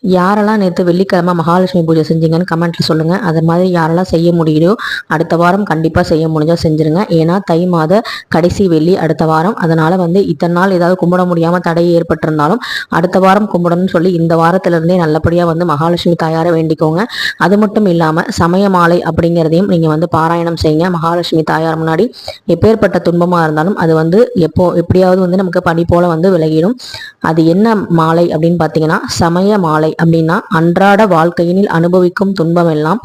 யாரெல்லாம் நேற்று வெள்ளிக்கிழமை மகாலட்சுமி பூஜை செஞ்சீங்கன்னு கமெண்ட்ல சொல்லுங்க. அது மாதிரி யாரெல்லாம் செய்ய முடியுதோ அடுத்த வாரம் கண்டிப்பா செய்ய முடிஞ்சா செஞ்சிருங்க. ஏன்னா தை மாத கடைசி வெள்ளி அடுத்த வாரம். அதனால இத்தனை நாள் ஏதாவது கும்பிட முடியாம தடை ஏற்பட்டிருந்தாலும் அடுத்த வாரம் கும்பிடணும்னு சொல்லி இந்த வாரத்துல இருந்தே நல்லபடியா மகாலட்சுமி தாயாரை வேண்டிக்கோங்க. அது மட்டும் இல்லாம சமய மாலை அப்படிங்கிறதையும் நீங்க பாராயணம் செய்யுங்க. மகாலட்சுமி தாயார் முன்னாடி எப்பேற்பட்ட துன்பமா இருந்தாலும் அது எப்படியாவது நமக்கு பனி போல விலகிடும். அது என்ன மாலை அப்படின்னு பாத்தீங்கன்னா சமய மாலை. அப்படின்னா அன்றாட வாழ்க்கையினில் அனுபவிக்கும் துன்பம் எல்லாம்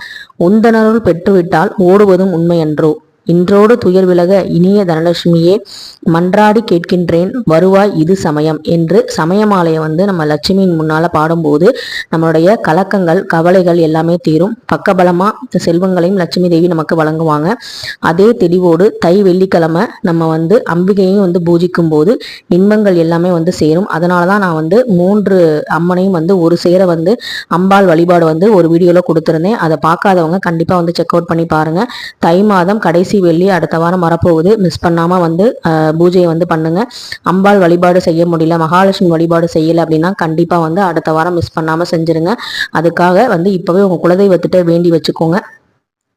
உந்தனருள் பெற்றுவிட்டால் ஓடுவதும் உண்மை அன்றோ. இன்றோடு துயர் விலக இனிய தனலட்சுமியே மன்றாடி கேட்கின்றேன் வருவாய் இது சமயம் என்று சமயமாலையை நம்ம லட்சுமியின் முன்னால பாடும்போது நம்மளுடைய கலக்கங்கள் கவலைகள் எல்லாமே தீரும். பக்கபலமா செல்வங்களையும் லட்சுமி தேவி நமக்கு வழங்குவாங்க. அதே தெளிவோடு தை வெள்ளிக்கிழமை நம்ம அம்பிகையும் பூஜிக்கும் போது இன்பங்கள் எல்லாமே சேரும். அதனாலதான் நான் 3 அம்மனையும் ஒரு சேர அம்பாள் வழிபாடு ஒரு வீடியோல கொடுத்திருந்தேன். அதை பார்க்காதவங்க கண்டிப்பா செக் அவுட் பண்ணி பாருங்க. தை மாதம் கடைசி வெள்ளி அடுத்த வாரம் வரப்போகுது. மிஸ் பண்ணாம பூஜையை பண்ணுங்க. அம்பாள் வழிபாடு செய்ய முடியல, மகாலட்சுமி வழிபாடு செய்யல அப்படின்னா கண்டிப்பா அடுத்த வாரம் மிஸ் பண்ணாம செஞ்சிருங்க. அதுக்காக இப்பவே உங்க குலதெய்வத்திட்ட வேண்டி வச்சுக்கோங்க.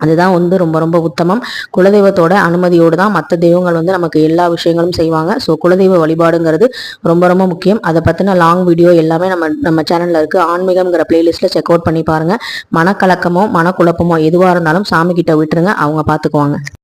அதுதான் ரொம்ப ரொம்ப உத்தமம். குலதெய்வத்தோட அனுமதியோடு தான் மற்ற தெய்வங்கள் நமக்கு எல்லா விஷயங்களும் செய்வாங்க. ஸோ குலதெய்வ வழிபாடுங்கிறது ரொம்ப ரொம்ப முக்கியம். அதை பற்றின லாங் வீடியோ எல்லாமே நம்ம சேனல்ல இருக்கு. ஆன்மீகம்ங்கிற பிளேலிஸ்ட்ல செக் அவுட் பண்ணி பாருங்க. மனக்கலக்கமோ மனக்குழப்பமோ எதுவாக இருந்தாலும் சாமி கிட்ட விட்டுருங்க, அவங்க பார்த்துக்குவாங்க.